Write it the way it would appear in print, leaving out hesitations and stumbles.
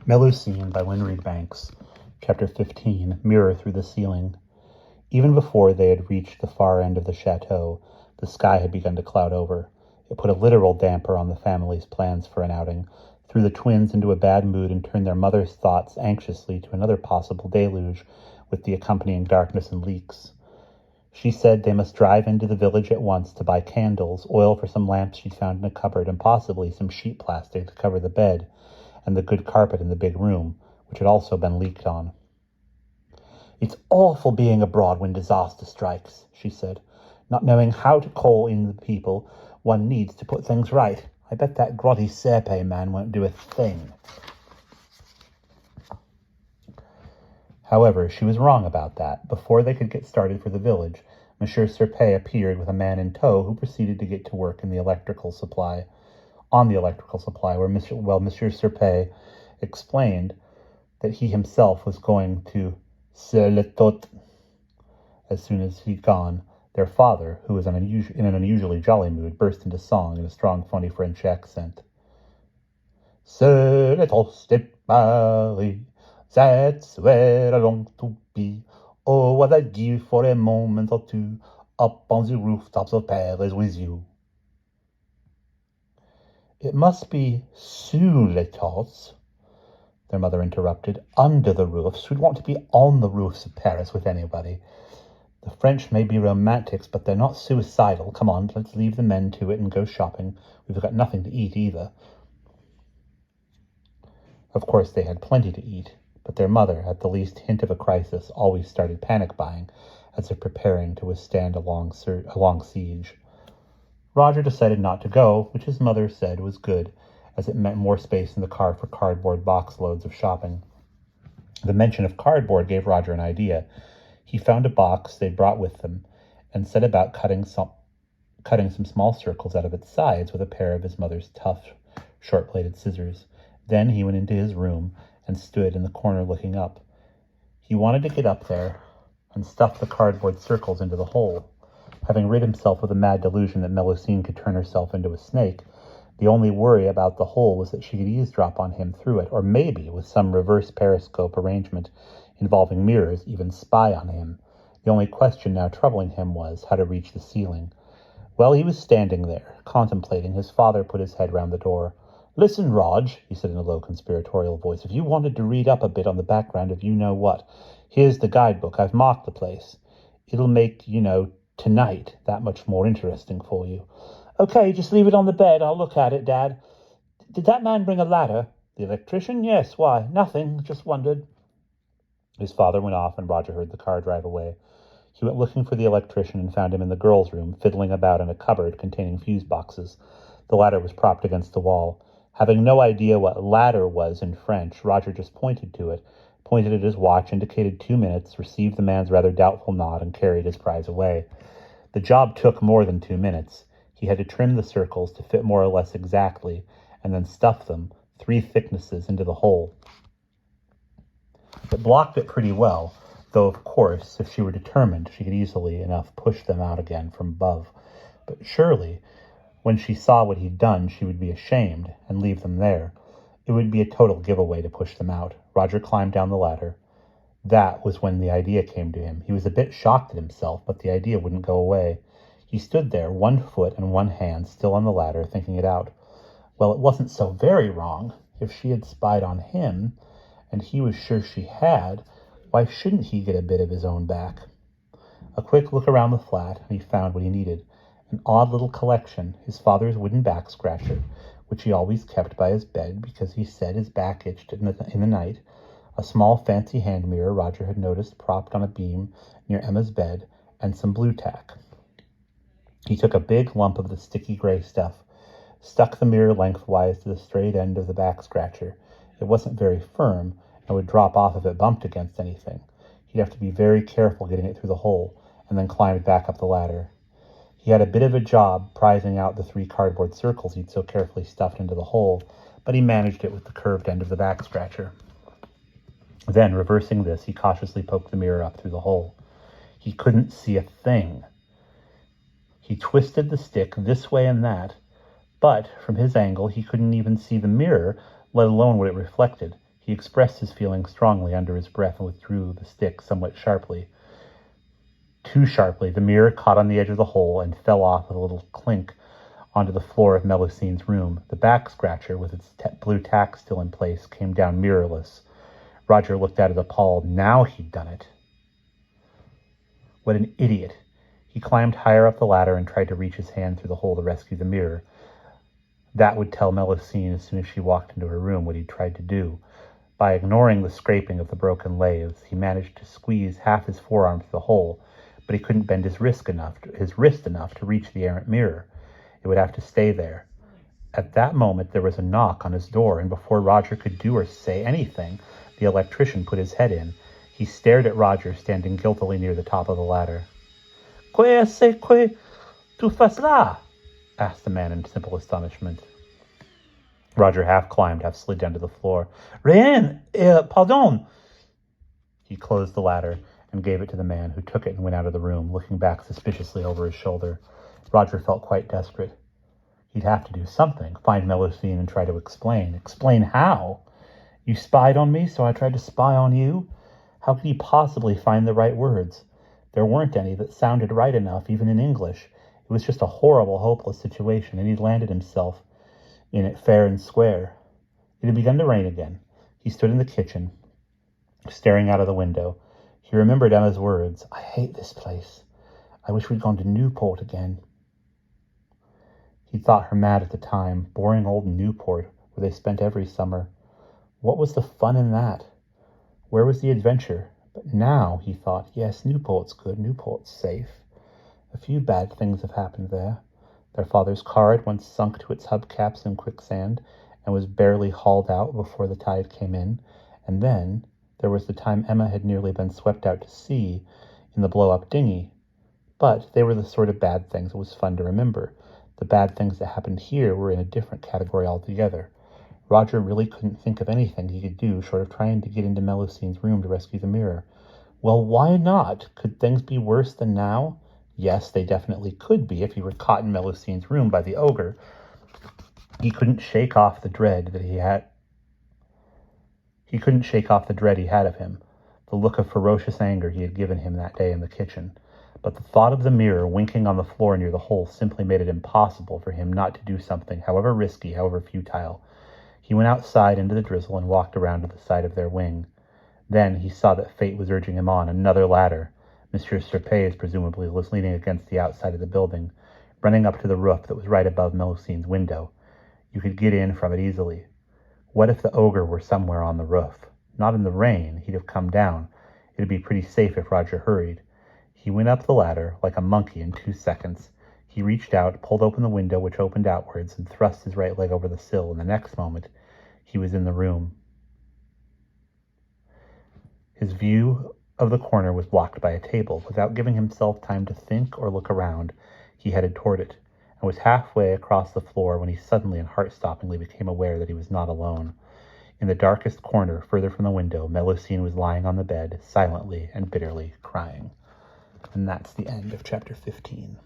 Melusine by Reid Chapter 15, Mirror Through the Ceiling. Even before they had reached the far end of the chateau, the sky had begun to cloud over. It put a literal damper on the family's plans for an outing, threw the twins into a bad mood, and turned their mother's thoughts anxiously to another possible deluge, with the accompanying darkness and leaks. She said they must drive into the village at once to buy candles, oil for some lamps she'd found in a cupboard, and possibly some sheet plastic to cover the bed and the good carpet in the big room, which had also been leaked on. "It's awful being abroad when disaster strikes," she said, "not knowing how to call in the people one needs to put things right. I bet that grotty Serpe man won't do a thing." However, she was wrong about that. Before they could get started for the village, Monsieur Serpe appeared with a man in tow who proceeded to get to work on the electrical supply, where Monsieur Serpe explained that he himself was going to se le tot. As soon as he'd gone, their father, who was in an unusually jolly mood, burst into song in a strong, funny French accent. "Se le tot de Paris, that's where I long to be. Oh, what I'd give for a moment or two up on the rooftops of Paris with you." "It must be sous les toits," their mother interrupted. "Under the roofs. We'd want to be on the roofs of Paris with anybody. The French may be romantics, but they're not suicidal. Come on, let's leave the men to it and go shopping. We've got nothing to eat either." Of course, they had plenty to eat, but their mother, at the least hint of a crisis, always started panic buying as if preparing to withstand a long siege. Roger decided not to go, which his mother said was good, as it meant more space in the car for cardboard box loads of shopping. The mention of cardboard gave Roger an idea. He found a box they'd brought with them and set about cutting some small circles out of its sides with a pair of his mother's tough, short-bladed scissors. Then he went into his room and stood in the corner looking up. He wanted to get up there and stuff the cardboard circles into the hole. Having rid himself of the mad delusion that Melusine could turn herself into a snake, the only worry about the hole was that she could eavesdrop on him through it, or maybe, with some reverse periscope arrangement involving mirrors, even spy on him. The only question now troubling him was how to reach the ceiling. While he was standing there, contemplating, his father put his head round the door. "Listen, Rog," he said in a low conspiratorial voice, "if you wanted to read up a bit on the background of you-know-what, here's the guidebook. I've marked the place. It'll make, tonight that much more interesting for you." "Okay, just leave it on the bed. I'll look at it, Dad. Did that man bring a ladder?" "The electrician? Yes. Why? Nothing. Just wondered." His father went off, and Roger heard the car drive away. He went looking for the electrician and found him in the girls' room, fiddling about in a cupboard containing fuse boxes. The ladder was propped against the wall. Having no idea what ladder was in French, Roger just pointed to it, pointed at his watch, indicated 2 minutes, received the man's rather doubtful nod, and carried his prize away. The job took more than 2 minutes. He had to trim the circles to fit more or less exactly, and then stuff them, 3 thicknesses, into the hole. It blocked it pretty well, though, of course, if she were determined, she could easily enough push them out again from above. But surely, when she saw what he'd done, she would be ashamed and leave them there. It would be a total giveaway to push them out. Roger climbed down the ladder. That was when the idea came to him. He was a bit shocked at himself, but the idea wouldn't go away. He stood there, 1 foot and 1 hand still on the ladder, thinking it out. Well, it wasn't so very wrong. If she had spied on him, and he was sure she had, why shouldn't he get a bit of his own back? A quick look around the flat, and he found what he needed. An odd little collection, his father's wooden back scratcher, which he always kept by his bed because he said his back itched in the night, a small fancy hand mirror Roger had noticed propped on a beam near Emma's bed, and some blue tack. He took a big lump of the sticky gray stuff, stuck the mirror lengthwise to the straight end of the back scratcher. It wasn't very firm, and would drop off if it bumped against anything. He'd have to be very careful getting it through the hole, and then climbed back up the ladder. He had a bit of a job prizing out the 3 cardboard circles he'd so carefully stuffed into the hole, but he managed it with the curved end of the back scratcher. Then, reversing this, he cautiously poked the mirror up through the hole. He couldn't see a thing. He twisted the stick this way and that, but from his angle he couldn't even see the mirror, let alone what it reflected. He expressed his feelings strongly under his breath and withdrew the stick somewhat sharply. Too sharply, the mirror caught on the edge of the hole and fell off with a little clink onto the floor of Melusine's room. The back scratcher, with its blue tack still in place, came down mirrorless. Roger looked at it appalled. Now he'd done it. What an idiot. He climbed higher up the ladder and tried to reach his hand through the hole to rescue the mirror. That would tell Melusine as soon as she walked into her room what he'd tried to do. By ignoring the scraping of the broken lathes, he managed to squeeze half his forearm through the hole, but he couldn't bend his wrist enough to reach the errant mirror. It would have to stay there. At that moment, there was a knock on his door, and before Roger could do or say anything, the electrician put his head in. He stared at Roger, standing guiltily near the top of the ladder. Qu'est-ce que tu fais là? Asked the man in simple astonishment. Roger half climbed, half slid down to the floor. Rien, pardon. He closed the ladder and gave it to the man, who took it and went out of the room, looking back suspiciously over his shoulder. Roger felt quite desperate. He'd have to do something, find Melusine and try to explain. Explain how? You spied on me, so I tried to spy on you? How could he possibly find the right words? There weren't any that sounded right enough, even in English. It was just a horrible, hopeless situation, and he'd landed himself in it fair and square. It had begun to rain again. He stood in the kitchen, staring out of the window. He remembered Emma's words. I hate this place. I wish we'd gone to Newport again. He thought her mad at the time. Boring old Newport, where they spent every summer. What was the fun in that? Where was the adventure? But now, he thought, yes, Newport's good. Newport's safe. A few bad things have happened there. Their father's car had once sunk to its hubcaps in quicksand and was barely hauled out before the tide came in. And then there was the time Emma had nearly been swept out to sea in the blow-up dinghy. But they were the sort of bad things it was fun to remember. The bad things that happened here were in a different category altogether. Roger really couldn't think of anything he could do short of trying to get into Melusine's room to rescue the mirror. Well, why not? Could things be worse than now? Yes, they definitely could be if he were caught in Melusine's room by the ogre. He couldn't shake off the dread that he had. He couldn't shake off the dread he had of him, the look of ferocious anger he had given him that day in the kitchen. But the thought of the mirror winking on the floor near the hole simply made it impossible for him not to do something, however risky, however futile. He went outside into the drizzle and walked around to the side of their wing. Then he saw that fate was urging him on, another ladder. Monsieur Serpais presumably was leaning against the outside of the building, running up to the roof that was right above Melusine's window. You could get in from it easily. What if the ogre were somewhere on the roof? Not in the rain. He'd have come down. It'd be pretty safe if Roger hurried. He went up the ladder like a monkey in 2 seconds. He reached out, pulled open the window, which opened outwards, and thrust his right leg over the sill, and the next moment he was in the room. His view of the corner was blocked by a table. Without giving himself time to think or look around, he headed toward it, and was halfway across the floor when he suddenly and heart-stoppingly became aware that he was not alone. In the darkest corner, further from the window, Melusine was lying on the bed, silently and bitterly crying. And that's the end of chapter 15.